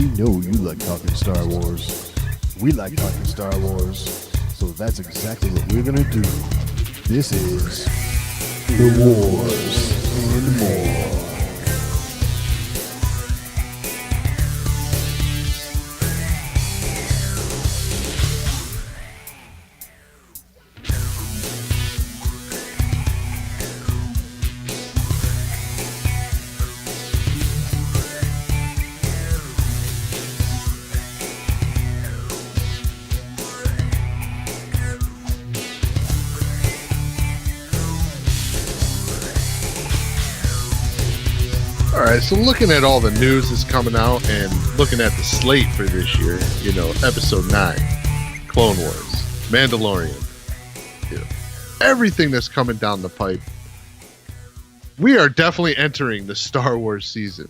We know you like talking Star Wars. We like talking Star Wars. So that's exactly what we're going to do. This is The Wars and More. All right, so looking at all the news that's coming out and looking at the slate for this year, episode 9, Clone Wars, Mandalorian, everything that's coming down the pipe, we are definitely entering the Star Wars season.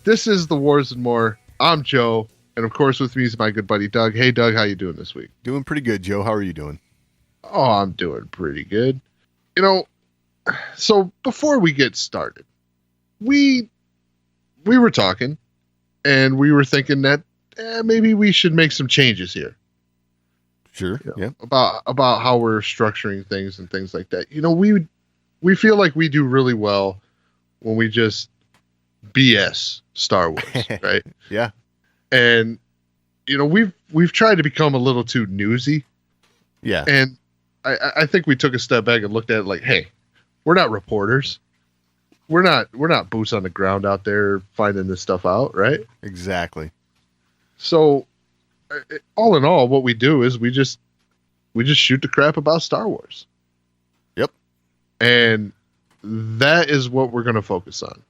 This is The Wars and More. I'm Joe, and of course with me is my good buddy Doug. Hey, Doug, how you doing this week? Doing pretty good, Joe. How are you doing? Oh, I'm doing pretty good. So before we get started, we were talking, and we were thinking that maybe we should make some changes here. Sure. Yeah. About how we're structuring things and things like that. We feel like we do really well when we just BS Star Wars, right? Yeah. And we've tried to become a little too newsy. Yeah. And I think we took a step back and looked at it like, hey, we're not reporters. We're not boots on the ground out there finding this stuff out, right? Exactly. So, all in all, what we do is we just shoot the crap about Star Wars. Yep. And that is what we're going to focus on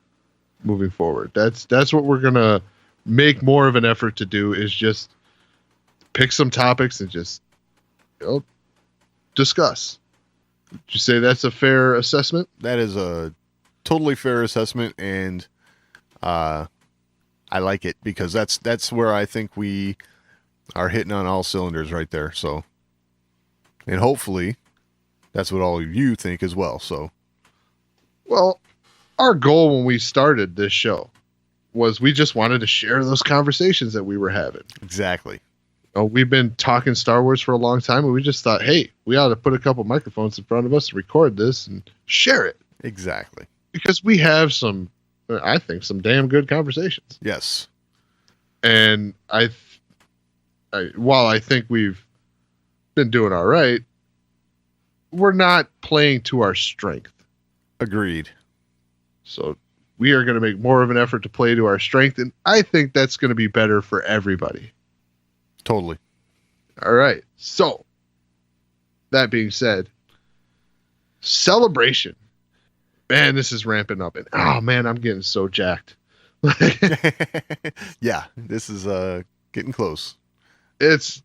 moving forward. That's what we're going to make more of an effort to do, is just pick some topics and just discuss. Would you say that's a fair assessment? That is a totally fair assessment, and I like it because that's where I think we are hitting on all cylinders right there. So, and hopefully that's what all of you think as well. So, well, our goal when we started this show was we just wanted to share those conversations that we were having. Exactly. We've been talking Star Wars for a long time, and we just thought, hey, we ought to put a couple microphones in front of us to record this and share it. Exactly. Because we have some damn good conversations. Yes. And while I think we've been doing all right, we're not playing to our strength. Agreed. So we are going to make more of an effort to play to our strength, and I think that's going to be better for everybody. Totally. All right. So that being said, Celebration. Man, this is ramping up, and oh man, I'm getting so jacked. Yeah, this is getting close. It's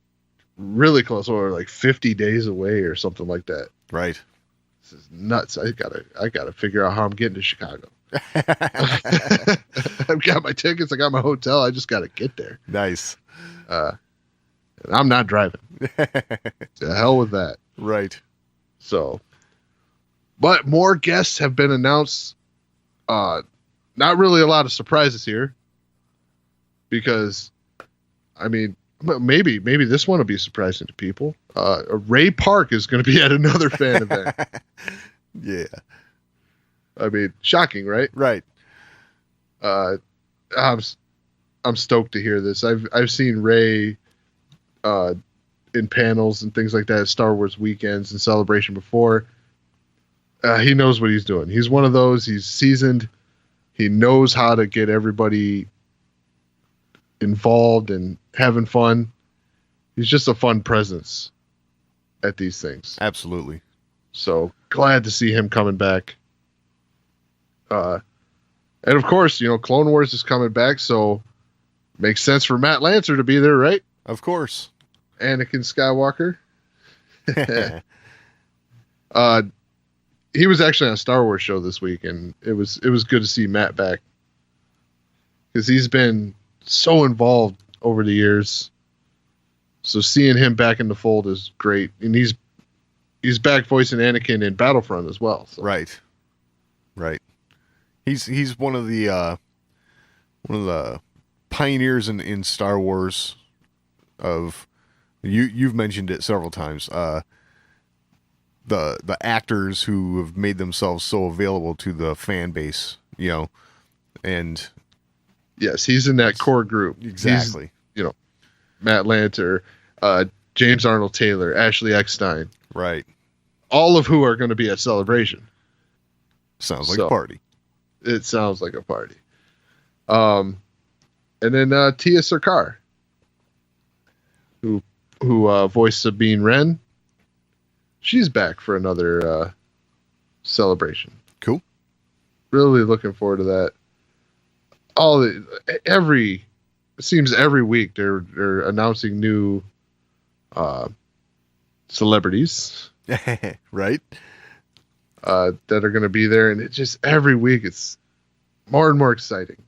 really close, or like 50 days away or something like that. Right. This is nuts. I gotta figure out how I'm getting to Chicago. I've got my tickets, I got my hotel, I just gotta get there. Nice. And I'm not driving. To hell with that. Right. So, but more guests have been announced. Not really a lot of surprises here, because, I mean, maybe this one will be surprising to people. Ray Park is going to be at another fan event. Yeah. I mean, shocking, right? Right. I'm stoked to hear this. I've seen Ray in panels and things like that at Star Wars weekends and Celebration before. He knows what he's doing. He's one of those. He's seasoned. He knows how to get everybody involved and having fun. He's just a fun presence at these things. Absolutely. So glad to see him coming back. And of course, Clone Wars is coming back, so makes sense for Matt Lancer to be there, right? Of course. Anakin Skywalker. He was actually on a Star Wars show this week, and it was good to see Matt back, because he's been so involved over the years. So seeing him back in the fold is great, and he's back voicing Anakin in Battlefront as well. So. Right. He's one of the pioneers in Star Wars. Of you've mentioned it several times. The actors who have made themselves so available to the fan base, and Yes, he's in that core group. exactly. He's, Matt Lanter, James Arnold Taylor, Ashley Eckstein, Right. all of who are going to be at Celebration. Sounds like a party. It sounds like a party. And then Tia Sarkar, who voiced Sabine Wren. She's back for another Celebration. Cool. Really looking forward to that. It seems every week they're announcing new celebrities Right. that are going to be there, and it just every week it's more and more exciting.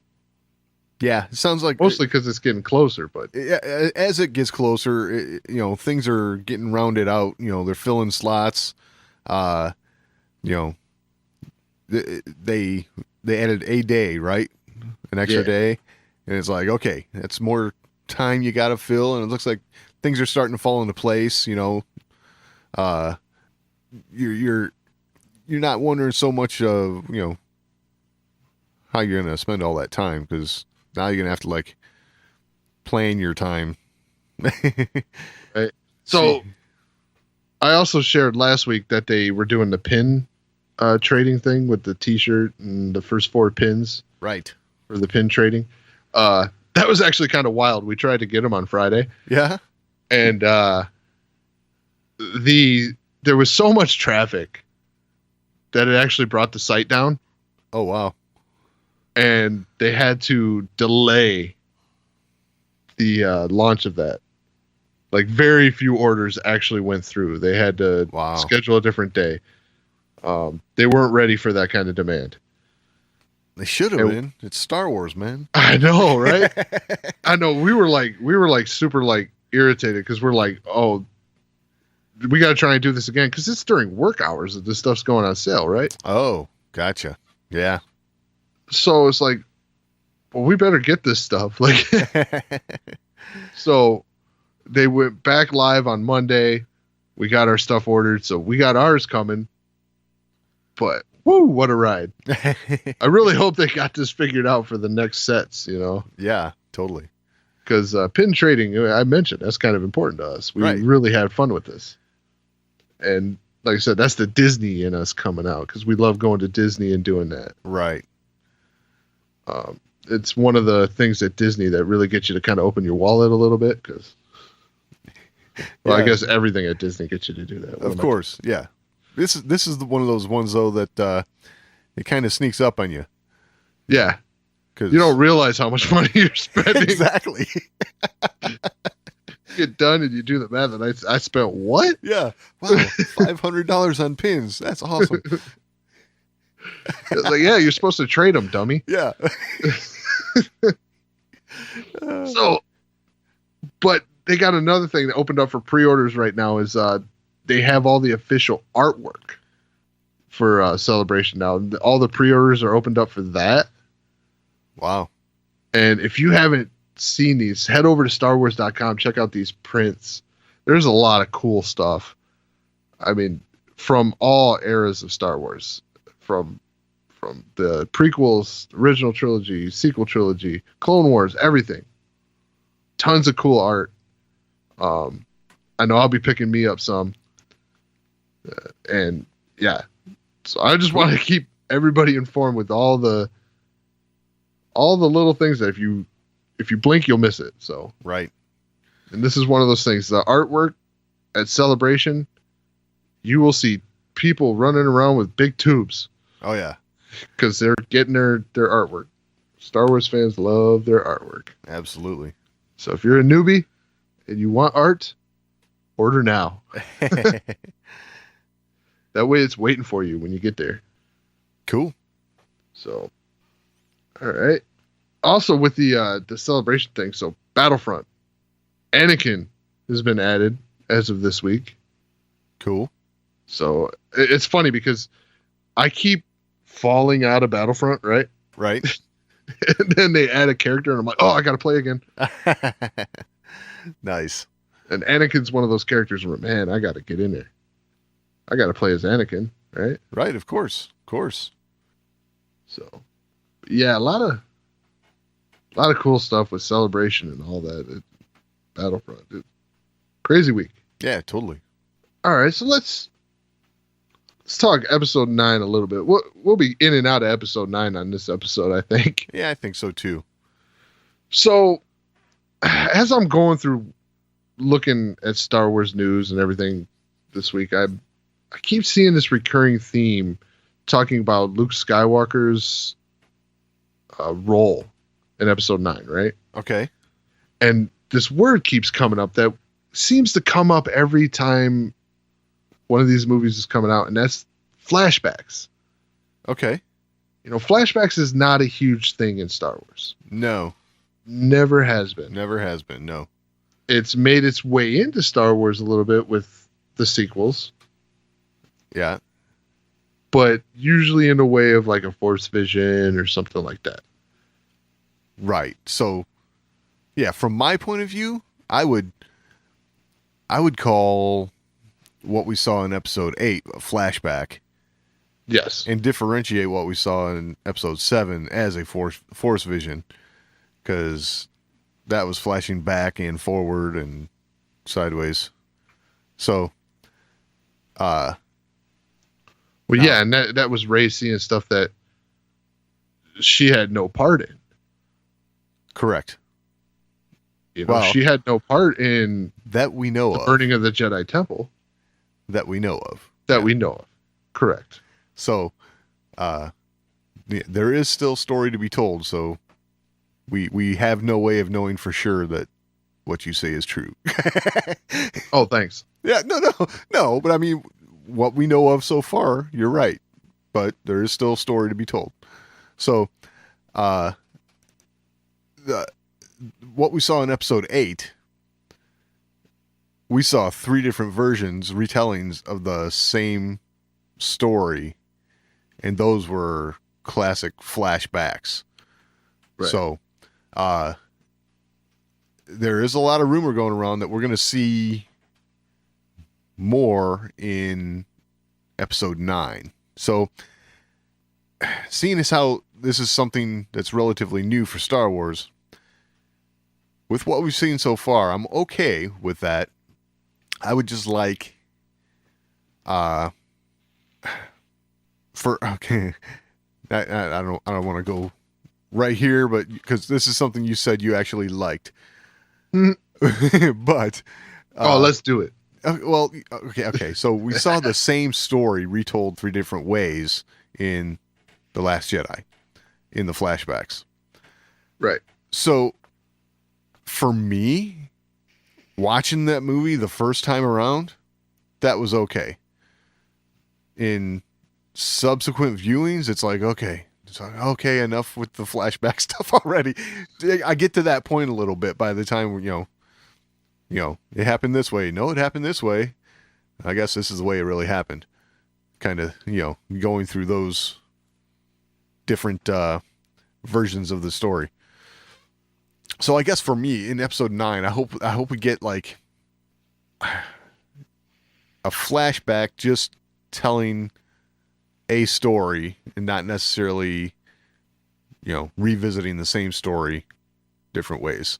Yeah, it sounds like Mostly because it's getting closer, but as it gets closer, things are getting rounded out. They're filling slots. Uh, you know, they added a day, right? An extra day, and it's like, okay, that's more time you got to fill, and it looks like things are starting to fall into place. You're not wondering so much of how you're gonna spend all that time, because now you're gonna have to like plan your time. Right. So I also shared last week that they were doing the pin trading thing with the T-shirt and the first 4 pins. Right. For the pin trading. That was actually kind of wild. We tried to get them on Friday. Yeah. And there was so much traffic that it actually brought the site down. Oh, wow. And they had to delay the launch of that. Like, very few orders actually went through. They had to schedule a different day. They weren't ready for that kind of demand. They should have been. It's Star Wars, man. I know, right? I know. We were like super like irritated because we're like, oh, we got to try and do this again because it's during work hours that this stuff's going on sale, right? Oh, gotcha. Yeah. So it's like, well, we better get this stuff. Like, so they went back live on Monday. We got our stuff ordered, so we got ours coming. But woo, what a ride. I really hope they got this figured out for the next sets, Yeah, totally. Because pin trading, I mentioned, that's kind of important to us. We really had fun with this. And like I said, that's the Disney in us coming out because we love going to Disney and doing that. Right. It's one of the things at Disney that really gets you to kind of open your wallet a little bit because, I guess everything at Disney gets you to do that. Of course, yeah. This is one of those ones though that it kind of sneaks up on you. Yeah, because you don't realize how much money you're spending. Exactly. You get done and you do the math, and I spent what? Yeah, wow, $500 on pins. That's awesome. It's like, yeah, you're supposed to trade them, dummy. Yeah. But they got another thing that opened up for pre-orders right now is they have all the official artwork for Celebration now. All the pre-orders are opened up for that. Wow. And if you haven't seen these, head over to StarWars.com, check out these prints. There's a lot of cool stuff. I mean, from all eras of Star Wars, from the prequels, original trilogy, sequel trilogy, Clone Wars, everything. Tons of cool art. I know I'll be picking me up some. And yeah, so I just want to keep everybody informed with all the little things that if you blink, you'll miss it. So right. And this is one of those things. The artwork at Celebration, you will see people running around with big tubes. Oh yeah, because they're getting their artwork. Star Wars fans love their artwork. Absolutely. So if you're a newbie and you want art, order now. That way it's waiting for you when you get there. Cool. So, all right. Also with the Celebration thing, so Battlefront, Anakin has been added as of this week. Cool. So it's funny because I keep falling out of Battlefront, right? Right. And then they add a character, and I'm like, oh, I got to play again. Nice. And Anakin's one of those characters where, man, I got to get in there. I got to play as Anakin, right? Right, of course. Of course. So, yeah, a lot of cool stuff with Celebration and all that. Battlefront, dude. Crazy week. Yeah, totally. All right, so let's talk episode 9 a little bit. We'll be in and out of episode 9 on this episode, I think. Yeah, I think so too. So, as I'm going through looking at Star Wars news and everything this week, I keep seeing this recurring theme talking about Luke Skywalker's role in episode 9, right? Okay. And this word keeps coming up that seems to come up every time one of these movies is coming out, and that's flashbacks. Okay. You know, flashbacks is not a huge thing in Star Wars. No. Never has been. Never has been, no. It's made its way into Star Wars a little bit with the sequels, Yeah. but usually in a way of like a Force vision or something like that. Right. So, yeah, from my point of view, I would call what we saw in episode 8 a flashback Yes. and differentiate what we saw in episode 7 as a force vision, because that was flashing back and forward and sideways. So, Well, yeah, and that was Rey seeing stuff that she had no part in. correct. You know, Well, she had no part in that we know the of. burning of the Jedi Temple That we know of. that we know of. Correct. So, there is still story to be told. So, we have no way of knowing for sure that what you say is true. Oh, thanks. Yeah, no. But I mean, what we know of so far, you're right. But there is still story to be told. So, what we saw in episode 8, we saw 3 different versions, retellings of the same story, and those were classic flashbacks. Right. So, there is a lot of rumor going around that we're going to see more in episode 9. So, seeing as how this is something that's relatively new for Star Wars, with what we've seen so far, I'm okay with that. I would just like, okay, I don't want to go right here, but because this is something you said you actually liked, but Let's do it. well, okay. So we saw the same story retold 3 different ways in The Last Jedi, in the flashbacks. Right. So, for me, watching that movie the first time around, that was okay. In subsequent viewings, it's like, okay, enough with the flashback stuff already. I get to that point a little bit by the time, it happened this way. No, it happened this way. I guess this is the way it really happened. Kind of, going through those different versions of the story. So I guess for me in episode 9, I hope we get like a flashback just telling a story and not necessarily, revisiting the same story different ways.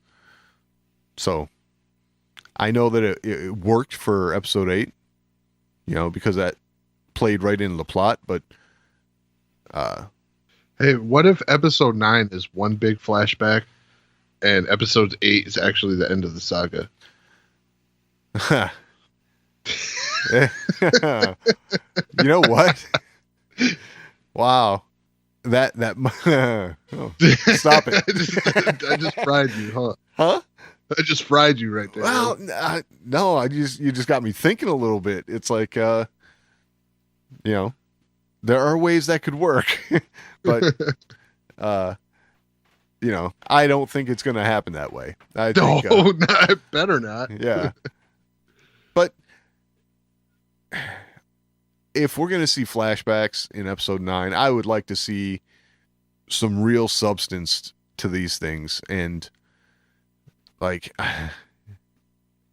So I know that it worked for episode 8, because that played right into the plot, but hey, what if episode 9 is one big flashback and episode 8 is actually the end of the saga? You know what? Wow. That oh, stop it. I just fried you, huh? Huh? I just fried you right there. Well, no, you just got me thinking a little bit. It's like, there are ways that could work, but, I don't think it's going to happen that way. I think, better not. Yeah. But if we're going to see flashbacks in episode 9, I would like to see some real substance to these things. And like,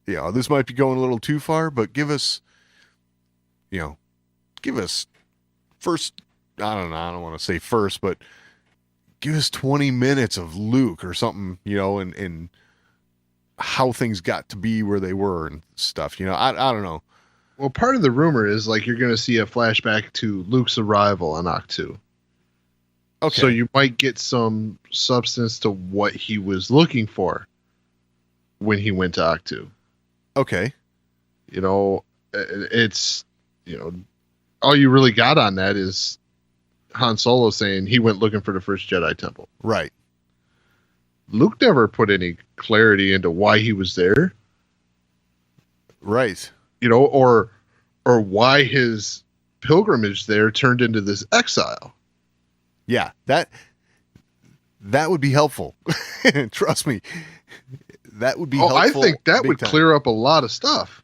this might be going a little too far, but give us first, I don't know, I don't want to say first, but give us 20 minutes of Luke or something, and how things got to be where they were and stuff. I don't know. Well, part of the rumor is like you're going to see a flashback to Luke's arrival on Octu. Okay. So you might get some substance to what he was looking for when he went to Octu. Okay. It's, all you really got on that is Han Solo saying he went looking for the first Jedi Temple. Right. Luke never put any clarity into why he was there. Right. Or why his pilgrimage there turned into this exile. Yeah, that would be helpful. Trust me. That would be helpful. I think that would time. clear up a lot of stuff.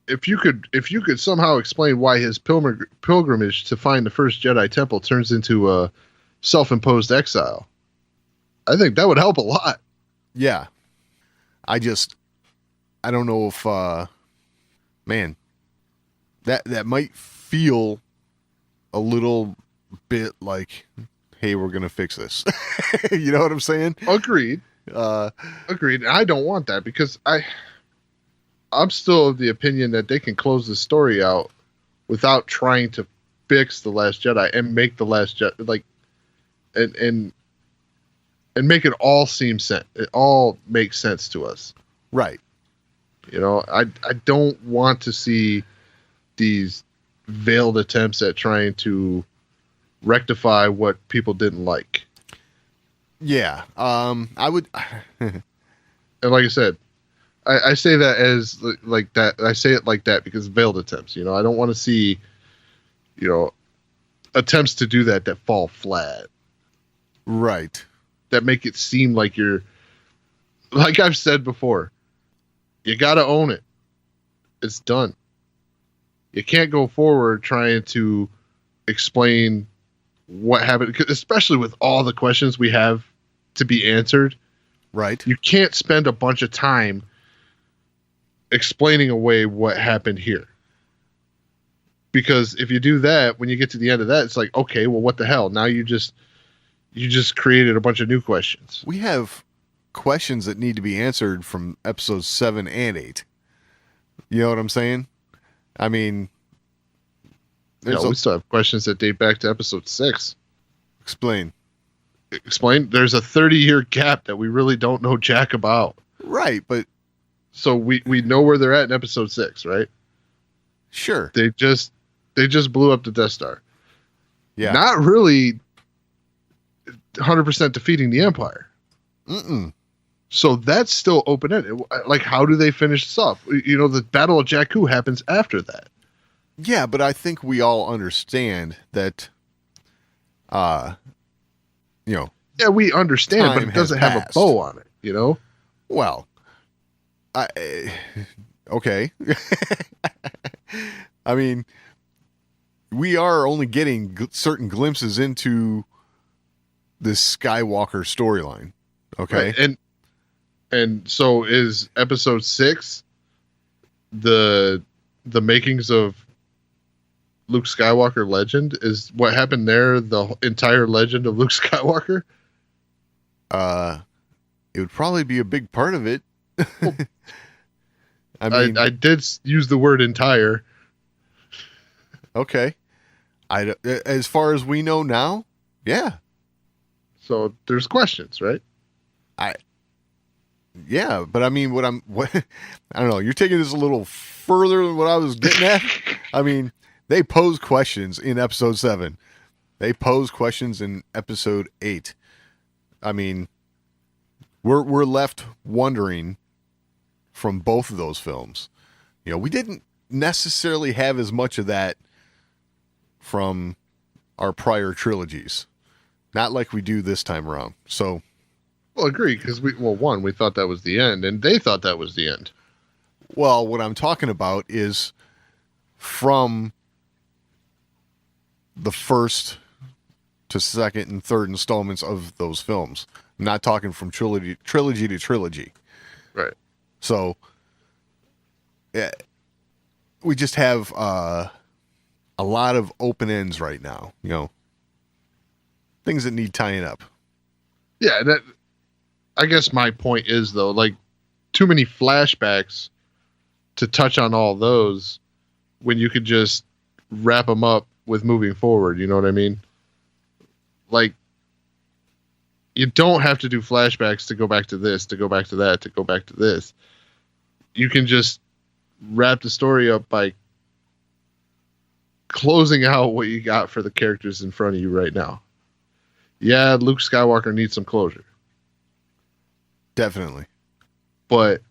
If you could somehow explain why his pilgrimage to find the first Jedi Temple turns into a self-imposed exile, I think that would help a lot. Yeah. I don't know if man, that might feel a little bit like, hey, we're gonna fix this. You know what I'm saying? Agreed. Agreed. I don't want that because I'm still of the opinion that they can close the story out without trying to fix the Last Jedi and make the Last Jedi and make it all it all makes sense to us. Right. I don't want to see these veiled attempts at trying to rectify what people didn't like. Yeah. I would. And like I said, I say that as like that. I say it like that because veiled attempts. I don't want to see, attempts to do that fall flat. Right. That make it seem like you're, like I've said before, you got to own it. It's done. You can't go forward trying to explain what happened, especially with all the questions we have to be answered. Right. You can't spend a bunch of time explaining away what happened here. Because if you do that, when you get to the end of that, it's like, okay, well, what the hell? Now you just created a bunch of new questions. We have questions that need to be answered from episodes 7 and 8. You know what I'm saying? I mean, we still have questions that date back to episode 6. Explain. There's a 30-year gap that we really don't know jack about. Right, but so we know where they're at in episode 6, right? Sure. They just blew up the Death Star. Yeah. Not really 100% defeating the Empire. Mm-mm. So that's still open-ended. Like, how do they finish this off? The Battle of Jakku happens after that. Yeah, but I think we all understand that, Yeah, we understand, but it doesn't have a bow on it, Well, okay. I mean, we are only getting certain glimpses into this Skywalker storyline. Okay. Right. And so is episode 6 the makings of Luke Skywalker legend? Is what happened there the entire legend of Luke Skywalker? It would probably be a big part of it. Well, I mean, I did use the word entire. Okay. As far as we know now, yeah. So there's questions, right? Yeah, but I mean, I don't know. You're taking this a little further than what I was getting at. I mean, they pose questions in episode 7. They pose questions in episode 8. I mean, we're left wondering from both of those films. We didn't necessarily have as much of that from our prior trilogies. Not like we do this time around. So, well, agree, because we thought that was the end, and they thought that was the end. Well, what I'm talking about is from the first to second and third installments of those films. I'm not talking from trilogy to trilogy. Right. So yeah, we just have a lot of open ends right now. You know, things that need tying up. Yeah, that I guess my point is though, like too many flashbacks to touch on all those when you could just wrap them up with moving forward. You know what I mean? Like, you don't have to do flashbacks to go back to this, to go back to that, to go back to this. You can just wrap the story up by closing out what you got for the characters in front of you right now. Yeah, Luke Skywalker needs some closure, Definitely. but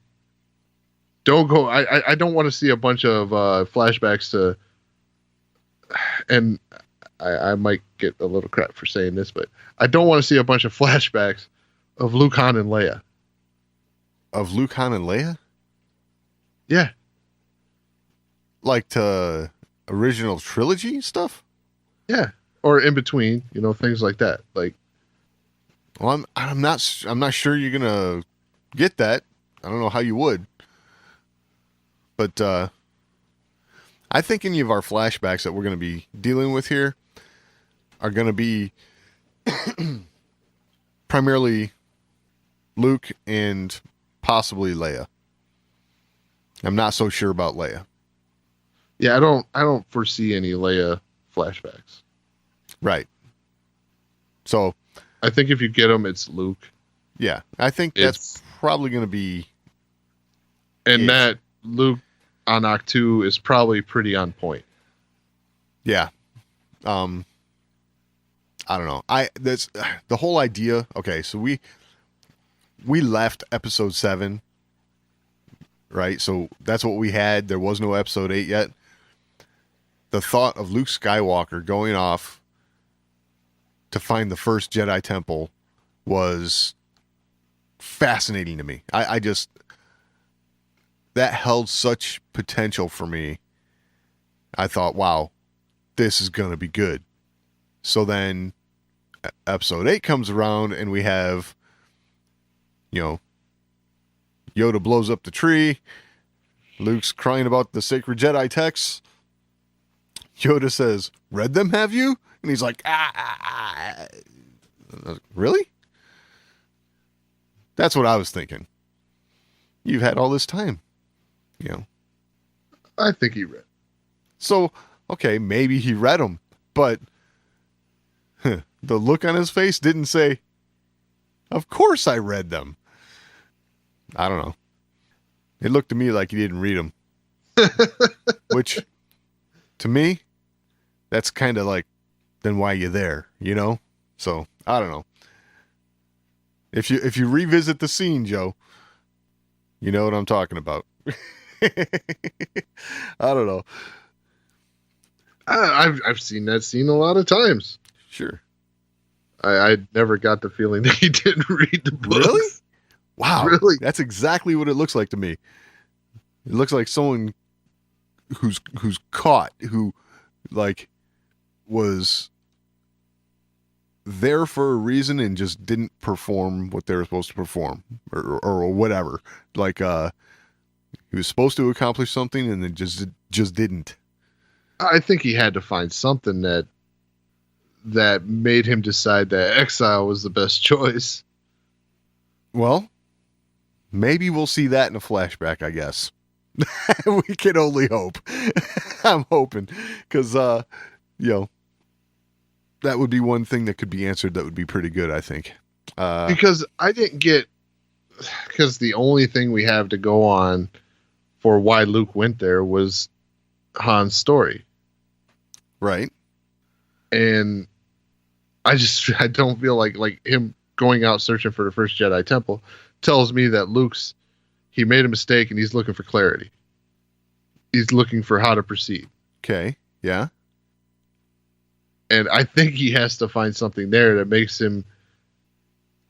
don't go. I don't want to see a bunch of flashbacks to, and I might get a little crap for saying this, but I don't want to see a bunch of flashbacks of Luke, Han, and Leia. Of Luke, Han, and Leia? Yeah, Like to original trilogy stuff? yeah, or in between, things like that. Like, Well, I'm not sure you're gonna get that. I don't know how you would, but I think any of our flashbacks that we're gonna be dealing with here are gonna be primarily Luke and possibly Leia. I'm not so sure about Leia. yeah, I don't foresee any Leia flashbacks. Right. So I think if you get them, it's Luke, yeah, I think that's probably gonna be and it. that Luke on Octu is probably pretty on point. Yeah. I don't know. That's the whole idea. Okay, so we left episode 7, right? So that's what we had. There was no episode 8 yet. The thought of Luke Skywalker going off to find the first Jedi temple was fascinating to me. I just, that held such potential for me. I thought, wow, this is going to be good. So then episode 8 comes around and we have, Yoda blows up the tree. Luke's crying about the sacred Jedi texts. Yoda says, "Read them, have you?" And he's like, Really? That's what I was thinking. You've had all this time, I think he read. So, okay, maybe he read them, but the look on his face didn't say, "Of course I read them." I don't know. It looked to me like he didn't read them, which, to me, that's kind of like, then why you there, So I don't know. If you revisit the scene, Joe, you know what I'm talking about. I don't know. I've seen that scene a lot of times. Sure. I never got the feeling that he didn't read the books. Really? Wow. Really? That's exactly what it looks like to me. It looks like someone who's caught, who like was there for a reason and just didn't perform what they were supposed to perform or whatever. Like he was supposed to accomplish something and then just didn't. I think he had to find something that made him decide that exile was the best choice. Well, maybe we'll see that in a flashback, I guess. We can only hope. I'm hoping because that would be one thing that could be answered that would be pretty good, I think. Because the only thing we have to go on for why Luke went there was Han's story. Right. And I don't feel like him going out searching for the first Jedi temple tells me that he made a mistake and he's looking for clarity. He's looking for how to proceed. Okay. Yeah. And I think he has to find something there that makes him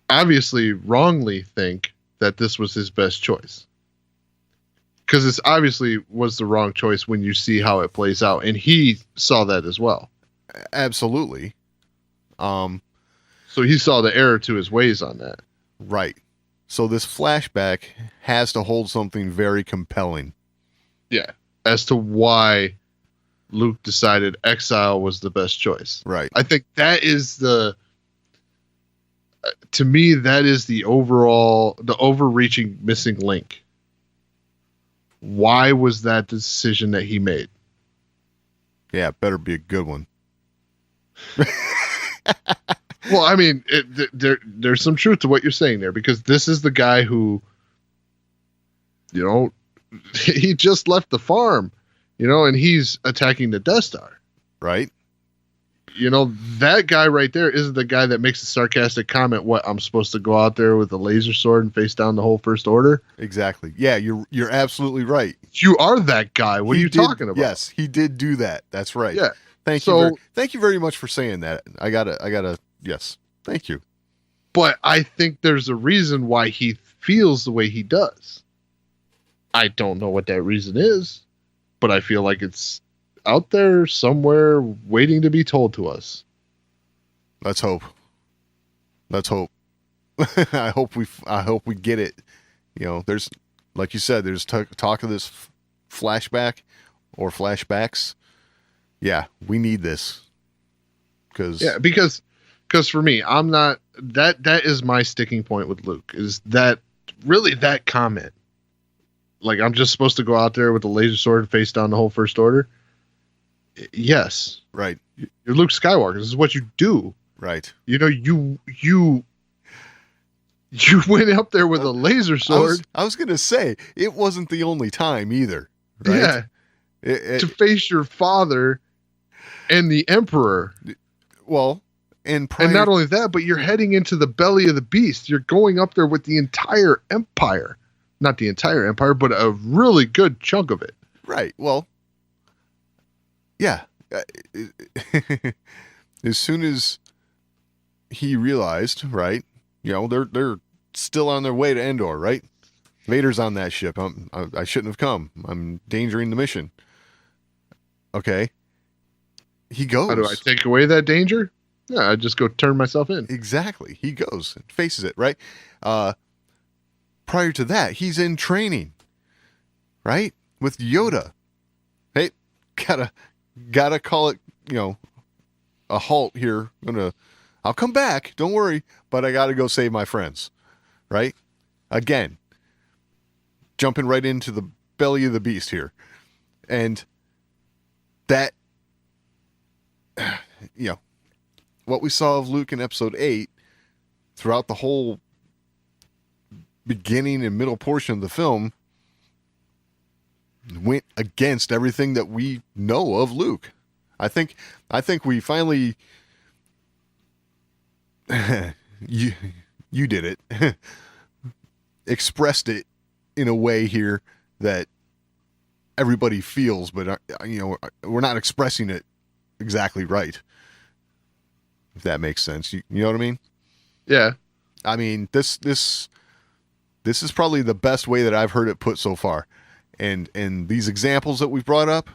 obviously wrongly think that this was his best choice. Because this obviously was the wrong choice when you see how it plays out. And he saw that as well. Absolutely. So he saw the error to his ways on that. Right. So this flashback has to hold something very compelling. Yeah. As to why Luke decided exile was the best choice. Right. I think that is to me, that is the overreaching missing link. Why was that the decision that he made? Yeah, it better be a good one. Well, I mean, there's some truth to what you're saying there, because this is the guy who, he just left the farm, and he's attacking the Death Star. Right. That guy right there isn't the guy that makes a sarcastic comment, what, I'm supposed to go out there with a laser sword and face down the whole First Order? Exactly. Yeah, you're absolutely right. You are that guy. What are you talking about? Yes, he did do that. That's right. Yeah. Thank you very much for saying that. I gotta, yes. Thank you. But I think there's a reason why he feels the way he does. I don't know what that reason is, but I feel like it's out there somewhere waiting to be told to us. Let's hope. I hope we get it. There's, like you said, there's talk of this flashback or flashbacks. Yeah, we need this. Because for me, I'm not that is my sticking point with Luke, is that really that comment. Like, I'm just supposed to go out there with a laser sword and face down the whole First Order. Yes. Right. You're Luke Skywalker. This is what you do. Right. You went up there with a laser sword. I was going to say, it wasn't the only time either. Right? Yeah. To face your father and the Emperor. Well, and not only that, but you're heading into the belly of the beast. You're going up there with the entire Empire. Not the entire Empire, but a really good chunk of it. Right. Well, yeah. As soon as he realized, right, they're still on their way to Endor, right? Vader's on that ship. I shouldn't have come. I'm endangering the mission. Okay. He goes. How do I take away that danger? Yeah, I just go turn myself in. Exactly. He goes and faces it, right? Prior to that, he's in training, right? With Yoda. Hey, gotta call it, a halt here. I'll come back. Don't worry, but I gotta go save my friends, right? Again, jumping right into the belly of the beast here, and that, what we saw of Luke in Episode 8 throughout the whole beginning and middle portion of the film went against everything that we know of Luke. I think we finally you did it. Expressed it in a way here that everybody feels, but we're not expressing it exactly right. If that makes sense. You know what I mean? Yeah. I mean, this is probably the best way that I've heard it put so far. And these examples that we've brought up,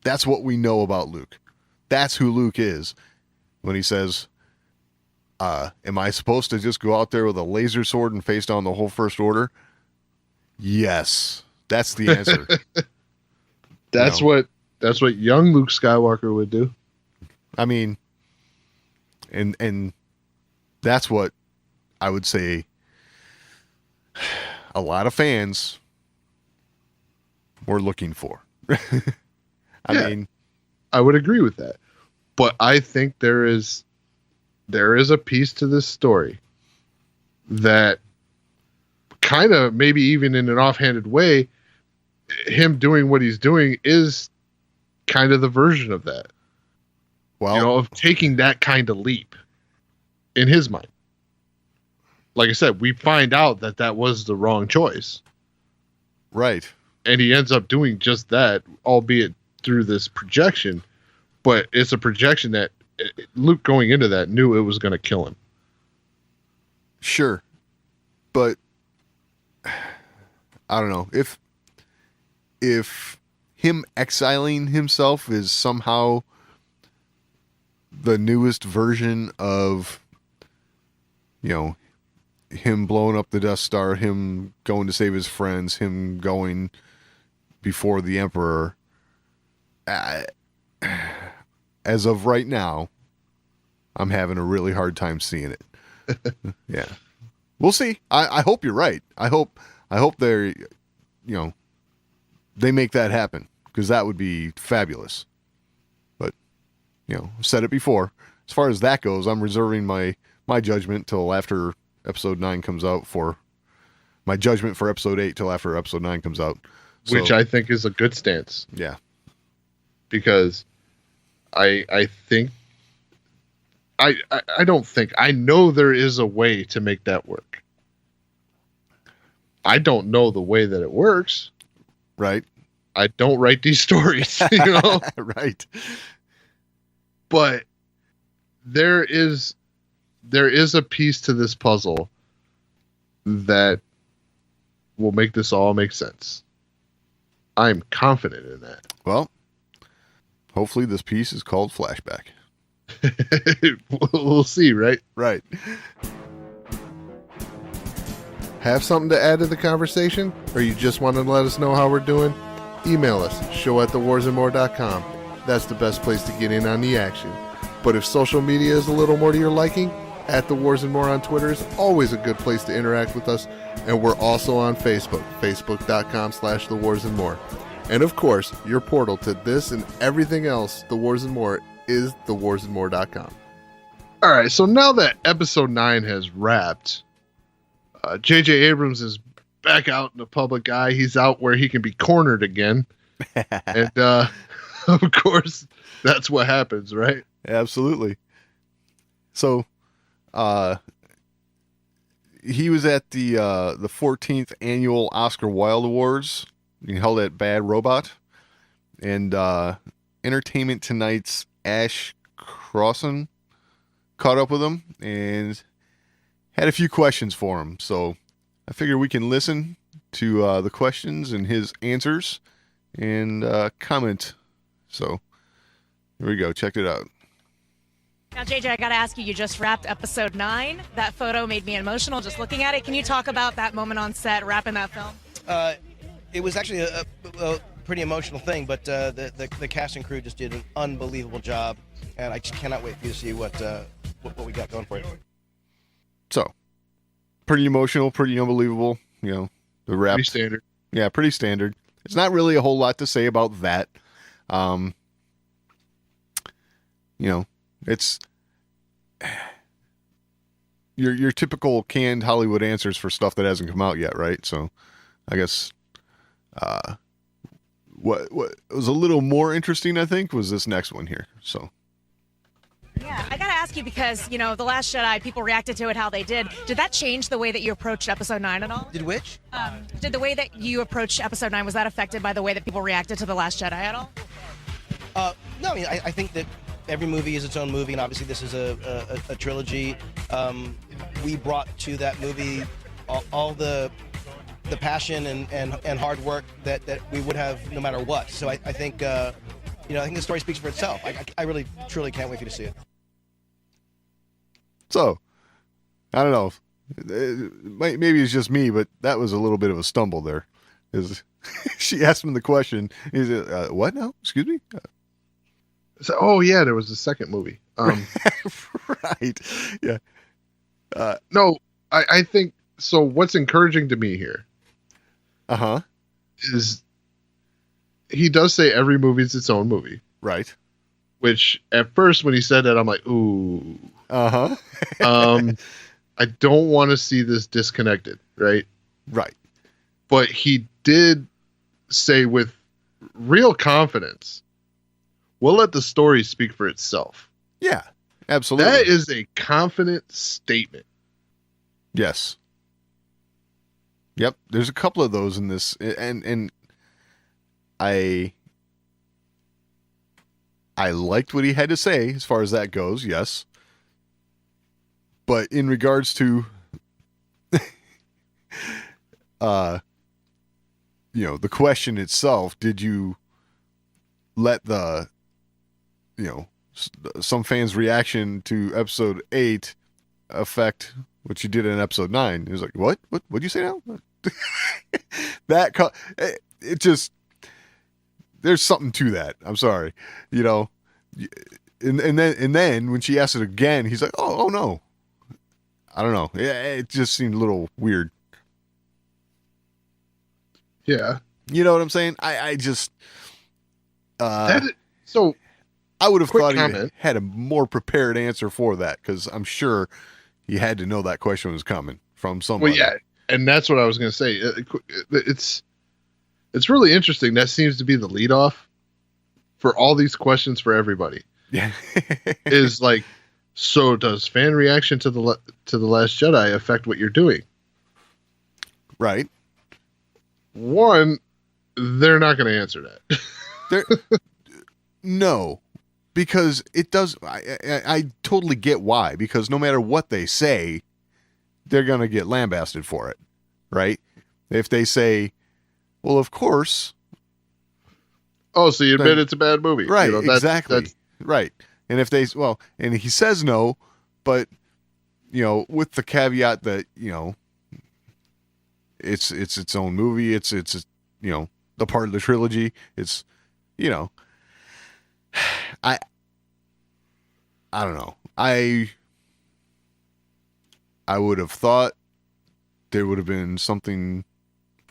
that's what we know about Luke. That's who Luke is. When he says, am I supposed to just go out there with a laser sword and face down the whole First Order? Yes. That's the answer. That's what young Luke Skywalker would do. I mean, and that's what I would say a lot of fans were looking for. I mean, I would agree with that. But I think there is a piece to this story that kind of, maybe even in an offhanded way, him doing what he's doing is kind of the version of that. Well, of taking that kind of leap in his mind. Like I said, we find out that was the wrong choice. Right. And he ends up doing just that, albeit through this projection. But it's a projection that Luke, going into that, knew it was going to kill him. Sure. But I don't know. If him exiling himself is somehow the newest version of, you know, him blowing up the Death Star, him going to save his friends, him going before the Emperor. Uh, as of right now, I'm having a really hard time seeing it. Yeah, we'll see. I hope you're right. I hope they're, they make that happen, because that would be fabulous. But I've said it before. As far as that goes, I'm reserving my judgment till after episode 9 comes out, for my judgment for episode 8 till after episode 9 comes out. Which I think is a good stance. Yeah. Because I think I don't think, I know there is a way to make that work. I don't know the way that it works. Right. I don't write these stories, Right. But there is a piece to this puzzle that will make this all make sense. I'm confident in that. Well, hopefully this piece is called Flashback. We'll see, right? Right. Have something to add to the conversation? Or you just want to let us know how we're doing? Email us, show@thewarsandmore.com. That's the best place to get in on the action. But if social media is a little more to your liking, @TheWarsandMore on Twitter is always a good place to interact with us. And we're also on Facebook, facebook.com/TheWarsandMore. And of course, your portal to this and everything else, The Wars and More, is thewarsandmore.com. All right, so now that episode 9 has wrapped, J.J. Abrams is back out in the public eye. He's out where he can be cornered again. And, of course, that's what happens, right? Absolutely. So, he was at the 14th annual Oscar Wilde Awards, held at Bad Robot, and Entertainment Tonight's Ash Crossan caught up with him and had a few questions for him. So I figure we can listen to the questions and his answers and comment. So here we go. Check it out. Now, JJ, I got to ask you, you just wrapped episode 9. That photo made me emotional just looking at it. Can you talk about that moment on set, wrapping that film? It was actually a pretty emotional thing, but the cast and crew just did an unbelievable job, and I just cannot wait for you to see what we got going for it. So, pretty emotional, pretty unbelievable. The wrap. Pretty standard. Yeah, pretty standard. It's not really a whole lot to say about that. It's your typical canned Hollywood answers for stuff that hasn't come out yet, right? So, I guess what was a little more interesting, I think, was this next one here. So. Yeah, I gotta ask you because, The Last Jedi, people reacted to it how they did. Did that change the way that you approached episode 9 at all? Did which? Did the way that you approached episode 9, was that affected by the way that people reacted to The Last Jedi at all? No, I think that every movie is its own movie, and obviously this is a trilogy. We brought to that movie all the passion and hard work that we would have no matter what. So I think, I think the story speaks for itself. I really, truly can't wait for you to see it. So, I don't know. Maybe it's just me, but that was a little bit of a stumble there. She asked him the question. Is it what now? Excuse me? So, oh, yeah, there was a second movie. Right. Yeah. No, I think, so what's encouraging to me here is he does say every movie is its own movie. Right. Which, at first, when he said that, I'm like, ooh. I don't want to see this disconnected, right? Right. But he did say with real confidence, we'll let the story speak for itself. Yeah, absolutely. That is a confident statement. Yes. Yep. There's a couple of those in this, and I liked what he had to say as far as that goes. Yes. But in regards to, the question itself, did you let the, some fans' reaction to episode 8 affect what you did in episode 9. He was like, what? What'd you say now? It just, there's something to that. I'm sorry. You know, and then when she asked it again, he's like, oh no. I don't know. It just seemed a little weird. Yeah. You know what I'm saying? I just, so I would have quick thought he comment. had a more prepared answer for that, because I'm sure he had to know that question was coming from somebody. Well, yeah, and that's what I was going to say. It's really interesting. That seems to be the lead off for all these questions for everybody. Yeah. Is like, so does fan reaction to the Last Jedi affect what you're doing? Right. One, they're not going to answer that. No, because it does. I totally get why. Because no matter what they say, they're going to get lambasted for it, right? If they say, "Well, of course," Oh, so you admit it's a bad movie, right? You know, Exactly, right. And if and he says no, but with the caveat that it's its own movie. It's the part of the trilogy. It's I don't know. I would have thought there would have been something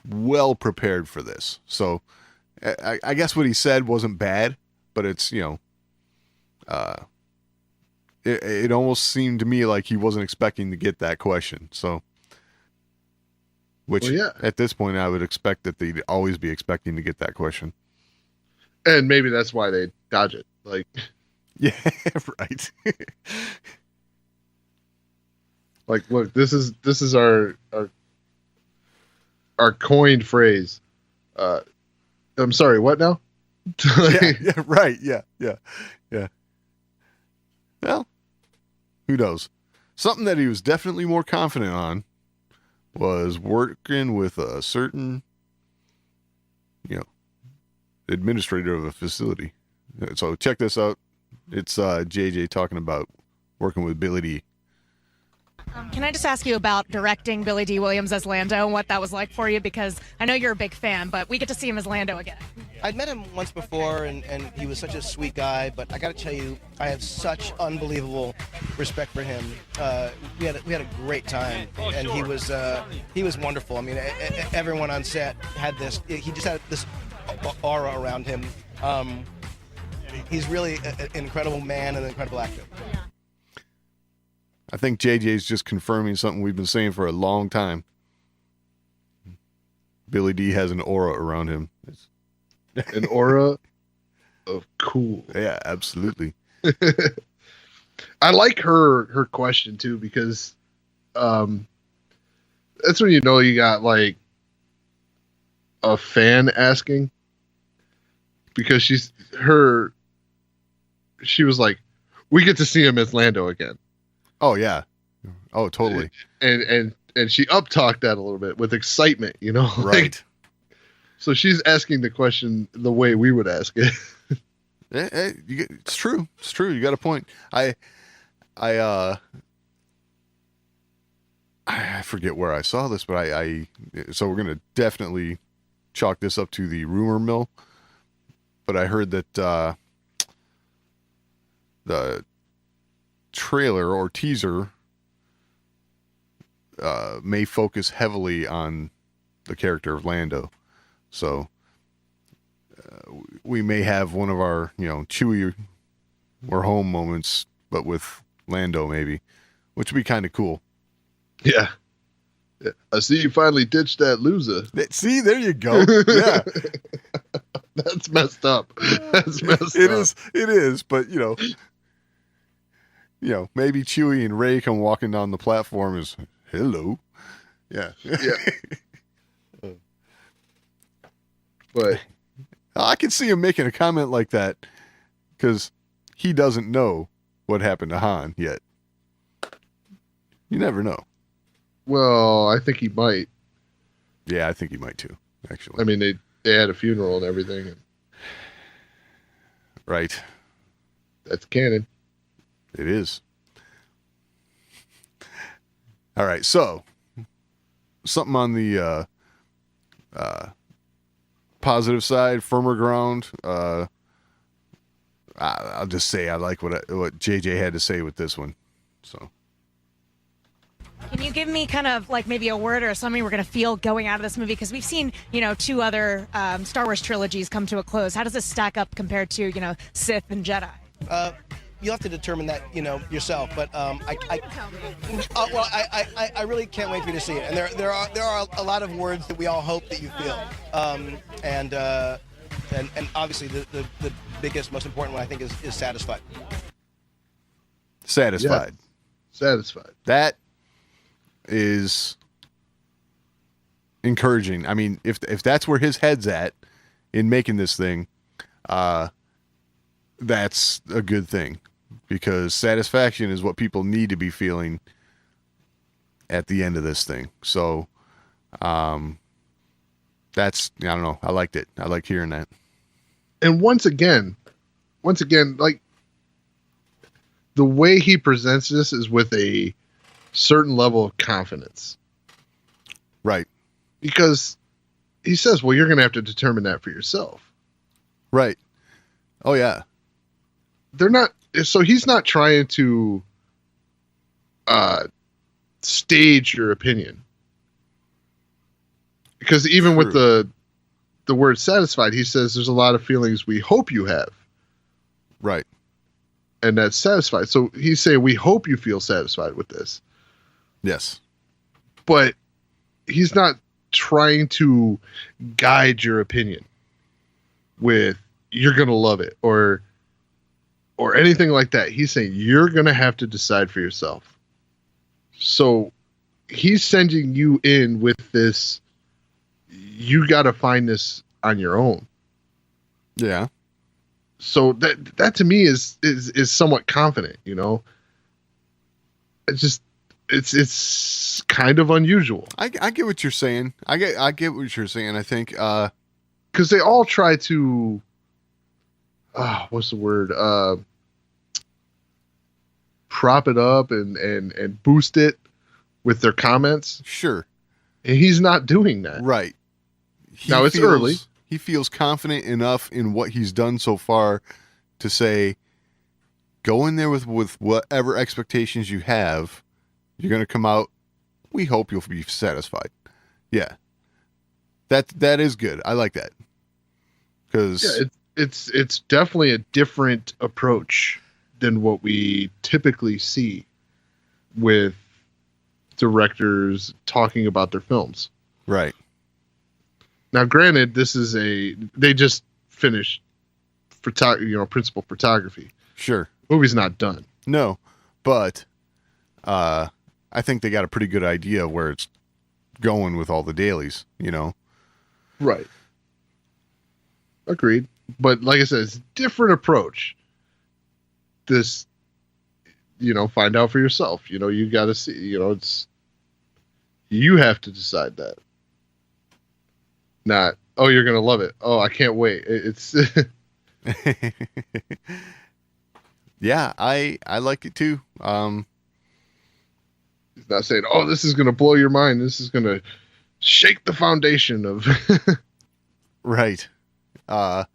well prepared for this. So I guess what he said wasn't bad, but it's it almost seemed to me like he wasn't expecting to get that question. So. Which, at this point, I would expect that they'd always be expecting to get that question. And maybe that's why they dodge it. Like, yeah, right. Like, look, this is our coined phrase. I'm sorry, what now? yeah, right. Yeah. Well, who knows? Something that he was definitely more confident on was working with a certain, administrator of a facility. So check this out. It's JJ talking about working with Billy D. Can I just ask you about directing Billy D. Williams as Lando and what that was like for you? Because I know you're a big fan, but we get to see him as Lando again. I'd met him once before, and he was such a sweet guy. But I got to tell you, I have such unbelievable respect for him. We had a great time, and he was wonderful. I mean, everyone on set had this. He just had this aura around him. He's really an incredible man and an incredible actor. I think JJ's just confirming something we've been saying for a long time. Billy D has an aura around him. An aura of cool. Yeah, absolutely. I like her question too, because that's when you know you got like a fan asking, because she was like, we get to see him as Lando again. Oh yeah. Oh, totally. And she up-talked that a little bit with excitement, Right. Like, so she's asking the question the way we would ask it. It's true. It's true. You got a point. I forget where I saw this, but so we're going to definitely chalk this up to the rumor mill. But I heard that the trailer or teaser may focus heavily on the character of Lando. So we may have one of our, Chewie or home moments, but with Lando maybe, which would be kind of cool. Yeah. I see you finally ditched that loser. See, there you go. Yeah. That's messed up. That's messed It up. It is, but maybe Chewie and Rey come walking down the platform as hello. Yeah. Yeah. But I can see him making a comment like that because he doesn't know what happened to Han yet. You never know. well, I think he might. Yeah, I think he might too, actually. I mean, they had a funeral and everything. Right. That's canon. It is. All right, so something on the positive side, firmer ground. I'll just say I like what JJ had to say with this one. So, Can you give me kind of like maybe a word or something we're going to feel going out of this movie? Because we've seen, 2 other Star Wars trilogies come to a close. How does this stack up compared to, Sith and Jedi? You'll have to determine that, yourself. But I really can't wait for you to see it. And there are a lot of words that we all hope that you feel. And obviously the biggest, most important one I think is satisfied. satisfied. Yeah. Satisfied. That is encouraging. I mean, if that's where his head's at in making this thing, that's a good thing, because satisfaction is what people need to be feeling at the end of this thing. So, that's, I don't know. I liked it. I like hearing that. And once again, like, the way he presents this is with a certain level of confidence. Right. Because he says, well, you're going to have to determine that for yourself. Right. Oh, yeah. So he's not trying to stage your opinion. Because even True. with the word satisfied, he says there's a lot of feelings we hope you have. Right. And that's satisfied. So he's saying, we hope you feel satisfied with this. Yes. But he's not trying to guide your opinion with, you're going to love it or anything like that. He's saying you're going to have to decide for yourself. So he's sending you in with this, you got to find this on your own. Yeah. So that to me is somewhat confident, it's kind of unusual. I get what you're saying. I get what you're saying. I think, because they all try to, what's the word? Prop it up and boost it with their comments. sure. And he's not doing that. Right. Now, it's early. He feels confident enough in what he's done so far to say, go in there with whatever expectations you have. You're going to come out. We hope you'll be satisfied. Yeah. That is good. I like that. Because It's definitely a different approach than what we typically see with directors talking about their films. right. Now, granted, they just finished principal photography. Sure. Movie's not done. No, but I think they got a pretty good idea of where it's going with all the dailies, Right. Agreed. But like I said, it's a different approach. This, find out for yourself. You got to see, you have to decide that. Not, oh, you're going to love it. Oh, I can't wait. It's yeah, I like it too. He's not saying, oh, this is going to blow your mind. This is going to shake the foundation of. Right. Not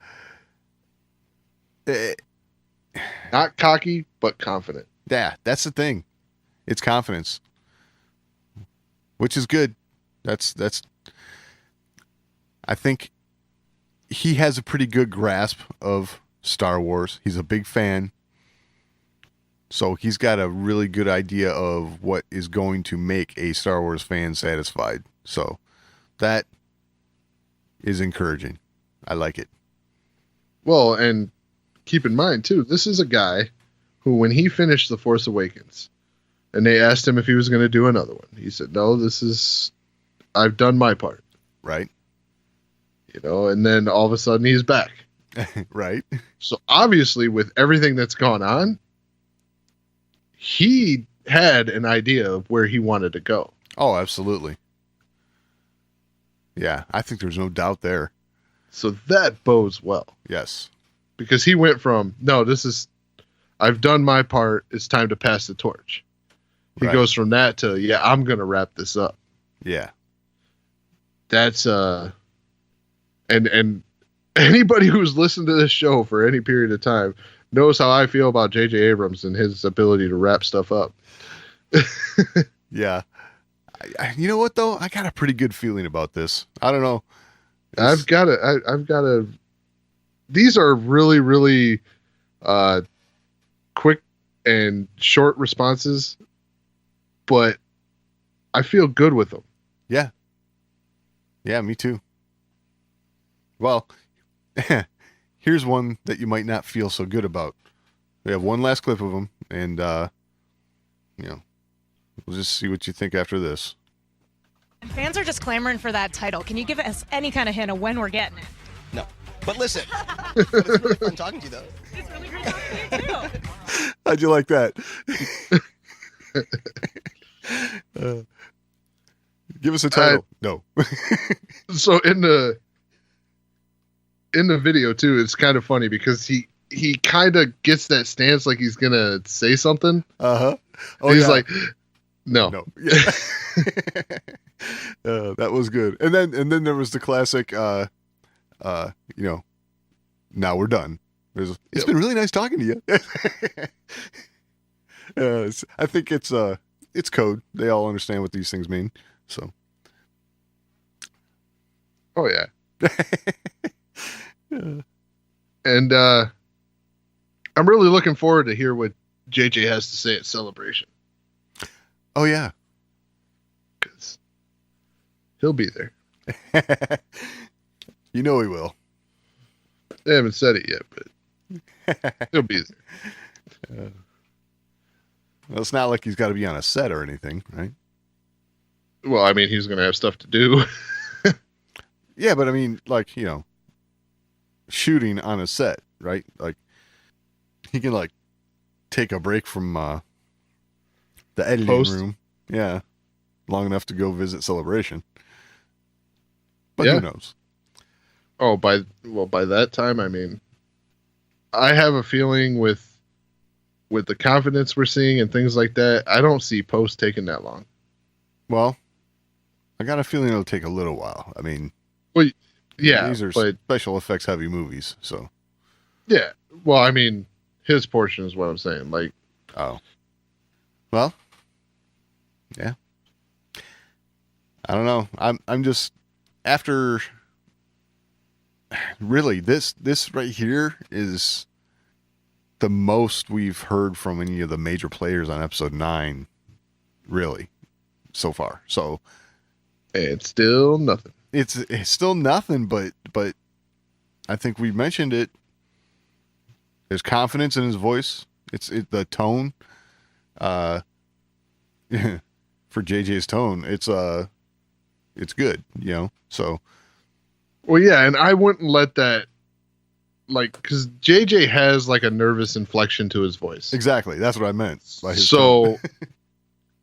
cocky, but confident. Yeah, that's the thing. It's confidence, which is good. That's. I think he has a pretty good grasp of Star Wars. He's a big fan. So he's got a really good idea of what is going to make a Star Wars fan satisfied. So that is encouraging. I like it. Well, and keep in mind, too, this is a guy who, when he finished The Force Awakens, and they asked him if he was going to do another one, he said, no, I've done my part. Right? And then all of a sudden he's back. Right? So obviously, with everything that's gone on, he had an idea of where he wanted to go. Oh, absolutely. Yeah, I think there's no doubt there. So that bodes well. Yes. Because he went from, no, I've done my part. It's time to pass the torch. He Right. goes from that to, yeah, I'm going to wrap this up. Yeah. That's and anybody who's listened to this show for any period of time knows how I feel about J.J. Abrams and his ability to wrap stuff up. Yeah. You know what though? I got a pretty good feeling about this. I don't know. I've got to. These are really, really quick and short responses, but I feel good with them. Yeah. Yeah, me too. Well, here's one that you might not feel so good about. We have one last clip of him, and we'll just see what you think after this. And fans are just clamoring for that title. Can you give us any kind of hint of when we're getting it? No. But listen, but it's really fun talking to you, though. It's really great talking to you, too. How'd you like that? Give us a title. No. So in the video too, it's kind of funny because he kind of gets that stance like he's gonna say something. Uh-huh. Oh, he's like, no. No. Yeah. That was good. And then there was the classic now we're done. It's been really nice talking to you. I think it's code. They all understand what these things mean. So. Oh yeah. Yeah. And I'm really looking forward to hear what JJ has to say at Celebration, Oh yeah. because he'll be there. You know he will. They haven't said it yet, but he'll be there. Well, it's not like he's got to be on a set or anything, right? Well, I mean, he's gonna have stuff to do. Yeah, but I mean, like, shooting on a set, right? Like, he can, like, take a break from the editing Post. room. Yeah. Long enough to go visit Celebration. But Yeah. who knows? Oh, by that time, I mean, I have a feeling with the confidence we're seeing and things like that, I don't see post taking that long. Well, I got a feeling it'll take a little while. I mean, Yeah, these are but special effects heavy movies, so. yeah. Well, I mean, his portion is what I'm saying. Like, Oh. Well, yeah. I don't know. I'm just after really this right here is the most we've heard from any of the major players on episode 9 really so far. So it's still nothing. it's still nothing, but I think we mentioned it. There's confidence in his voice. It's the tone. For JJ's tone, it's good, So Well, yeah, and I wouldn't let that, like, because JJ has like a nervous inflection to his voice. exactly, that's what I meant by his So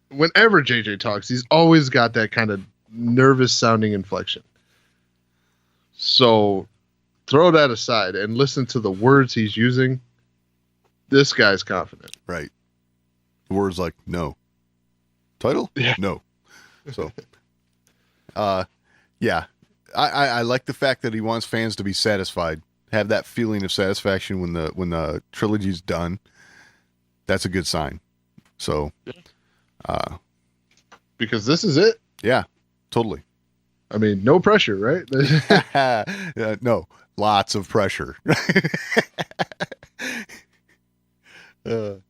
whenever JJ talks, he's always got that kind of nervous sounding inflection. So throw that aside and listen to the words he's using. This guy's confident. right. Words like no. Title? Yeah. No. So, yeah. I like the fact that he wants fans to be satisfied, have that feeling of satisfaction when the trilogy's done. That's a good sign. So, Because this is it. yeah, totally. I mean, no pressure, right? No, lots of pressure. So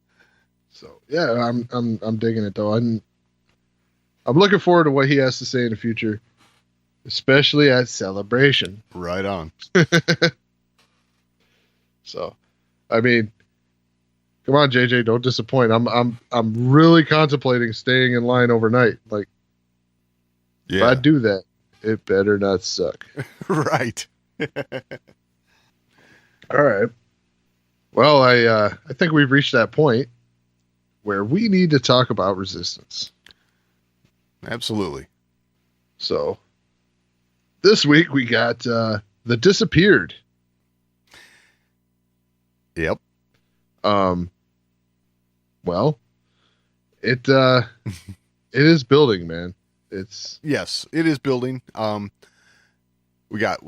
yeah, I'm digging it though. I'm looking forward to what he has to say in the future, especially at Celebration. Right on. So, I mean, come on, JJ, don't disappoint. I'm really contemplating staying in line overnight. Like, if I Yeah. do that, it better not suck. Right. All right. Well, I think we've reached that point where we need to talk about Resistance. Absolutely. So, this week we got The Disappeared. Yep. Well, it is building, man. It's Yes, it is building. We got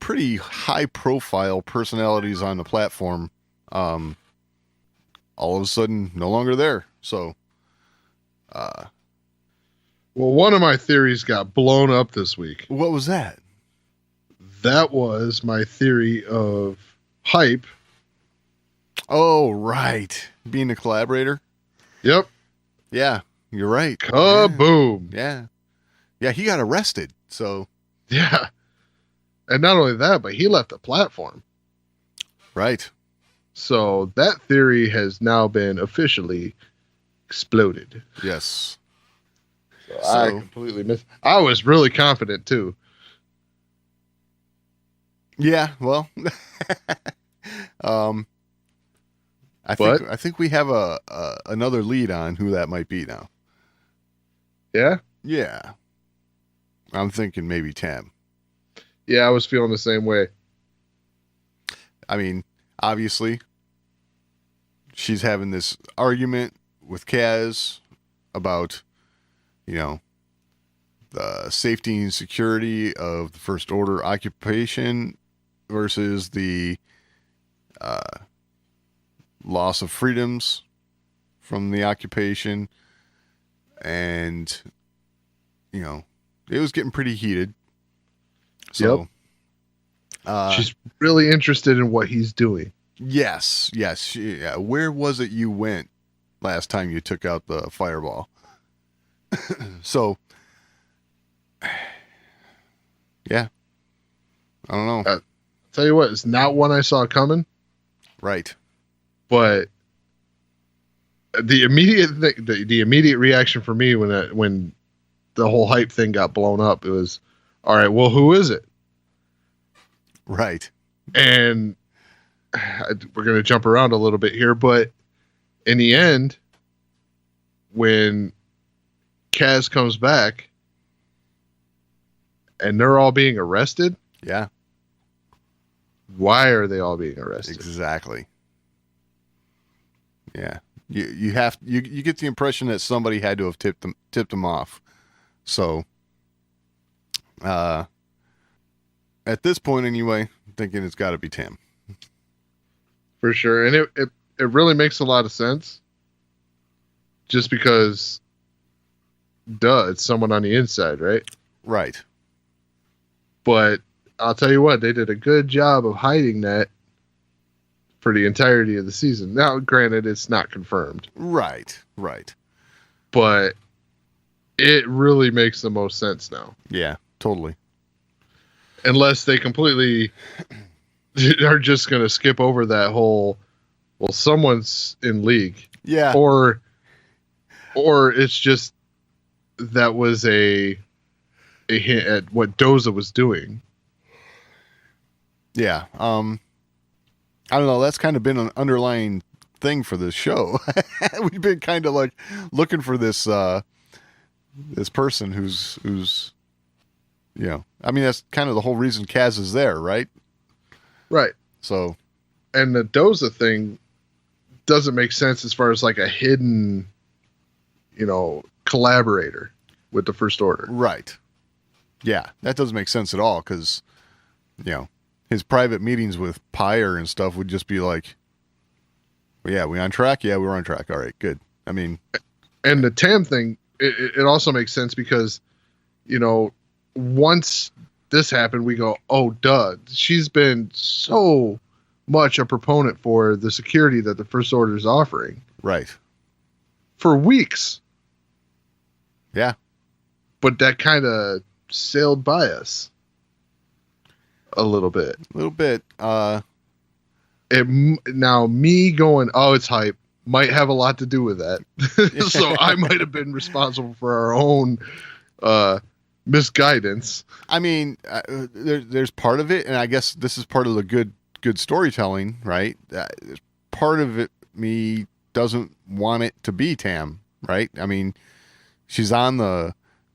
pretty high profile personalities on the platform. All of a sudden, no longer there. So, well, one of my theories got blown up this week. what was that? That was my theory of hype. Oh, right. Being a collaborator. Yep. Yeah, you're right. Kaboom. Yeah. Yeah, he got arrested. So, Yeah. And not only that, but he left the platform. right. So that theory has now been officially exploded. Yes. I completely missed. I was really confident too. Yeah, well, I think we have another lead on who that might be now. Yeah. Yeah. I'm thinking maybe Tam. Yeah, I was feeling the same way. I mean, obviously, she's having this argument with Kaz about, the safety and security of the First Order occupation versus the loss of freedoms from the occupation. And, it was getting pretty heated. So, She's really interested in what he's doing. yes. Yeah. Where was it you went last time you took out the fireball? So, yeah. I don't know. I'll tell you what, it's not one I saw coming, Right. but the immediate reaction for me when the whole hype thing got blown up, it was, all right, well, who is it? Right. And we're going to jump around a little bit here, but in the end, when Kaz comes back and they're all being arrested, Yeah. why are they all being arrested? Exactly. Yeah. You get the impression that somebody had to have tipped them off. So, at this point anyway, I'm thinking it's got to be Tam. For sure. And it really makes a lot of sense. Just because, it's someone on the inside, right? Right. But I'll tell you what, they did a good job of hiding that for the entirety of the season. Now, granted, it's not confirmed, Right. but it really makes the most sense now. Yeah, totally. Unless they completely are just going to skip over that whole, well, someone's in league. Yeah. Or it's just that was a hint at what Doza was doing. Yeah. I don't know. That's kind of been an underlying thing for this show. We've been kind of like looking for this person who's I mean, that's kind of the whole reason Kaz is there, right? Right. So, And the Doza thing doesn't make sense as far as like a hidden, collaborator with the First Order. right. Yeah, that doesn't make sense at all because, his private meetings with Pyre and stuff would just be like, well, yeah, we on track? Yeah, we're on track. All right, good. I mean, And the Tam thing, it also makes sense because, once this happened, we go, oh, duh. She's been so much a proponent for the security that the First Order is offering right. for weeks. Yeah. But that kind of sailed by us a little bit. A little bit. Now, me going, oh, it's hype, might have a lot to do with that. So I might have been responsible for our own misguidance. I mean, there's part of it, and I guess this is part of the good storytelling, right? Part of it, me doesn't want it to be Tam, right? I mean, she's on the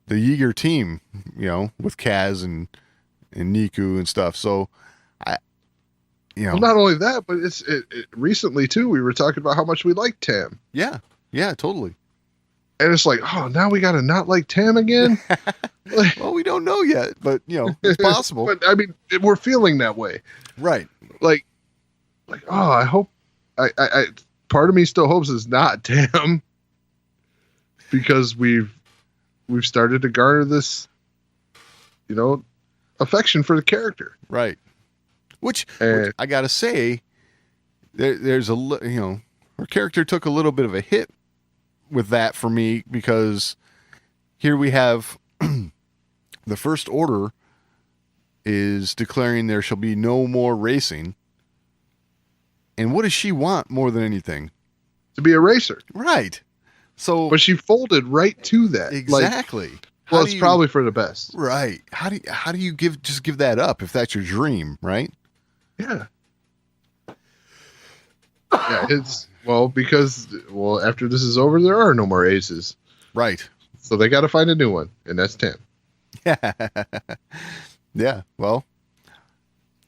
Yeager team, with Kaz and Niku and stuff. So you know, Well, not only that, but recently too. We were talking about how much we like Tam, yeah, totally. and it's like, oh, now we got to not like Tam again. Well, we don't know yet, but it's possible. But I mean, we're feeling that way. Right. Like, oh, I hope. I part of me still hopes it's not Tam, because we've started to garner this, affection for the character. Right. Which I gotta say, there's her character took a little bit of a hit with that for me, because here we have the First Order is declaring there shall be no more racing. And what does she want more than anything? To be a racer. Right. So, but she folded right to that. Exactly. Well, it's probably for the best. Right. How do you give that up if that's your dream, right? Yeah. Yeah, because after this is over, there are no more aces. Right. So they got to find a new one, and that's Tam. Yeah. Well,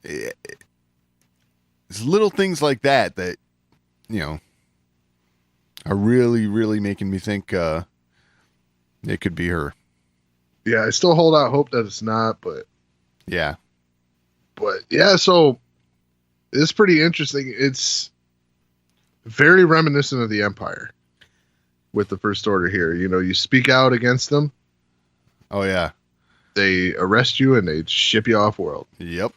it's little things like that are really, really making me think it could be her. Yeah, I still hold out hope that it's not, but yeah. But yeah, so it's pretty interesting. It's very reminiscent of the Empire with the First Order here. You speak out against them. Oh, yeah. They arrest you and they ship you off world. Yep.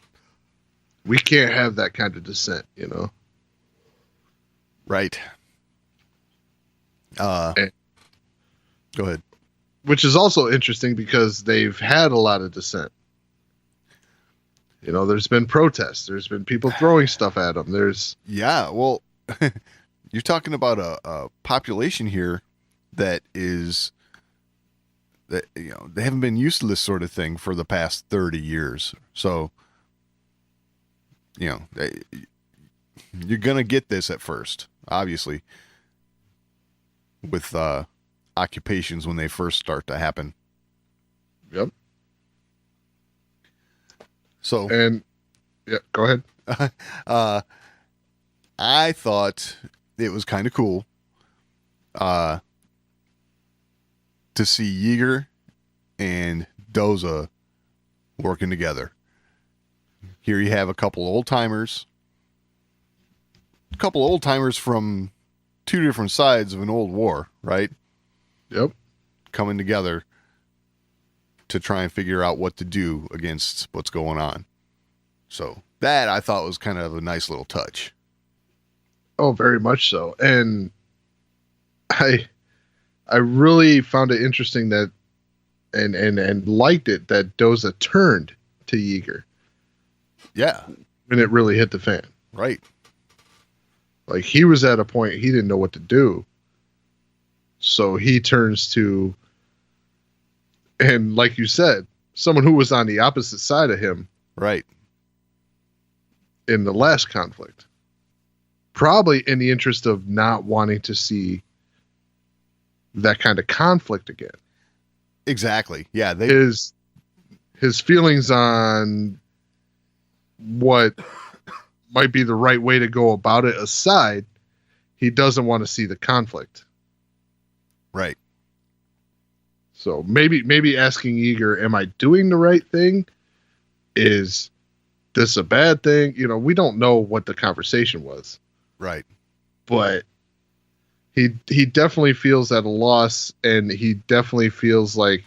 We can't have that kind of dissent, Right. Go ahead. Which is also interesting because they've had a lot of dissent. There's been protests. There's been people throwing stuff at them. Yeah, well, you're talking about a population here that is that they haven't been used to this sort of thing for the past 30 years. So, you're gonna get this at first, obviously, with occupations when they first start to happen. Yep. So, and yeah, go ahead. I thought it was kind of cool to see Yeager and Doza working together. Here you have a couple old timers from two different sides of an old war, right? Yep. Coming together to try and figure out what to do against what's going on. So that I thought was kind of a nice little touch. Oh, very much so. And I really found it interesting that and liked it that Doza turned to Yeager. Yeah. When it really hit the fan. Right. Like he was at a point he didn't know what to do. So he turns to, and like you said, someone who was on the opposite side of him. Right. In the last conflict. Probably in the interest of not wanting to see that kind of conflict again. Exactly. Yeah. His feelings on what might be the right way to go about it aside, he doesn't want to see the conflict. Right. So maybe asking Yeager, am I doing the right thing? Is this a bad thing? We don't know what the conversation was. Right. But he definitely feels at a loss, and he definitely feels like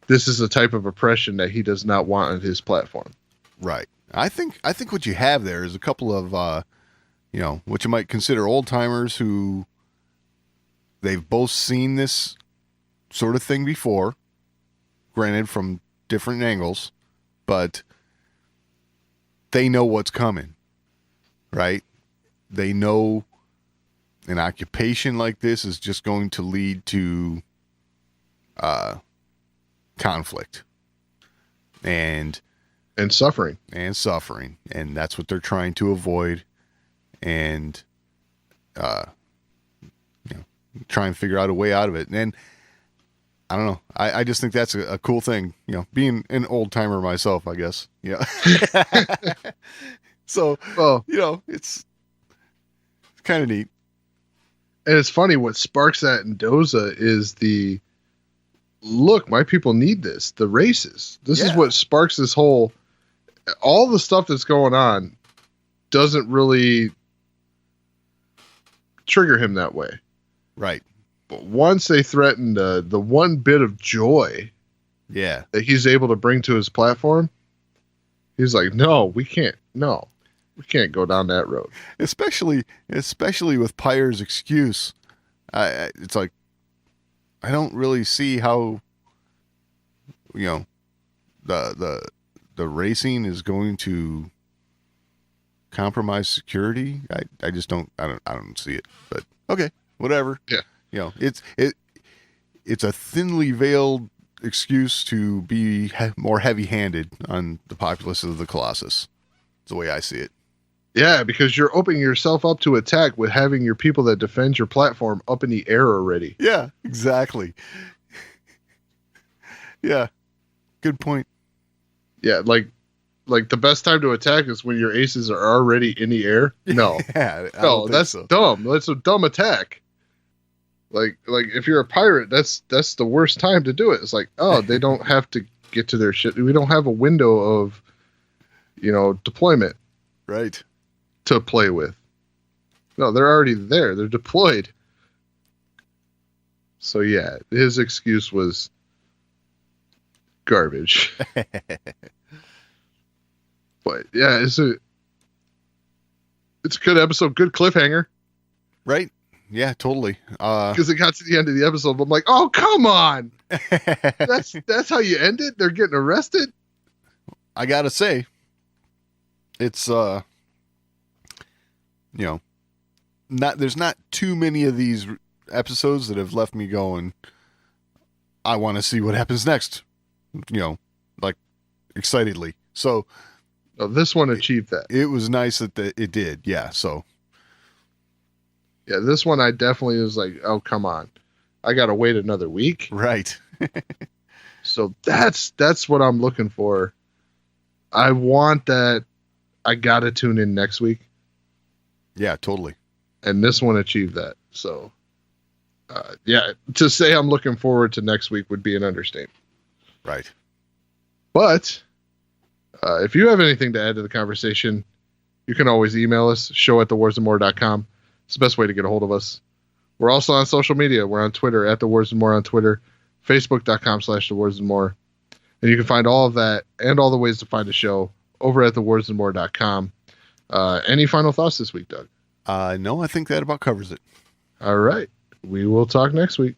this is a type of oppression that he does not want on his platform. Right. I think what you have there is a couple of what you might consider old timers who they've both seen this sort of thing before, granted from different angles, but they know what's coming, right? They know an occupation like this is just going to lead to conflict and suffering. And that's what they're trying to avoid and try and figure out a way out of it. And I don't know. I just think that's a cool thing, being an old timer myself, I guess. Yeah. So, Well, it's kind of neat. and it's funny what sparks that in Doza is look, my people need this. The races. This is Yeah. what sparks this whole. All the stuff that's going on doesn't really trigger him that way. Right. But once they threaten the one bit of joy Yeah. that he's able to bring to his platform, he's like, no, we can't go down that road. Especially with Pyre's excuse. It's like, I don't really see how, the racing is going to compromise security. I just don't see it. But okay, whatever. Yeah. It's a thinly veiled excuse to be more heavy-handed on the populace of the Colossus. That's the way I see it. Yeah, because you're opening yourself up to attack with having your people that defend your platform up in the air already. Yeah, exactly. Yeah, good point. Yeah, like the best time to attack is when your aces are already in the air. No, Yeah, I no, don't think that's so. dumb. That's a dumb attack. Like if you're a pirate, that's the worst time to do it. It's like, oh, they don't have to get to their shit. We don't have a window of, deployment Right. to play with. No, they're already there. They're deployed. So yeah, his excuse was garbage. But yeah, it's a good episode, good cliffhanger. Right? Yeah, totally. Because it got to the end of the episode, I'm like, oh come on, that's how you end it? They're getting arrested. I gotta say, it's there's not too many of these episodes that have left me going, I want to see what happens next. Like excitedly. So No, this one achieved that. it was nice that it did. Yeah. So Yeah, this one I definitely was like, oh come on, I gotta wait another week. right. So that's what I'm looking for. I want that. I gotta tune in next week. Yeah, totally. And this one achieved that. So, yeah, to say I'm looking forward to next week would be an understatement. Right. But if you have anything to add to the conversation, you can always email us, show@thewarsandmore.com. It's the best way to get a hold of us. We're also on social media. We're on Twitter, @thewarsandmore on Twitter, facebook.com/thewarsandmore. And you can find all of that and all the ways to find the show over at thewarsandmore.com. Any final thoughts this week, Doug? No, I think that about covers it. All right. We will talk next week.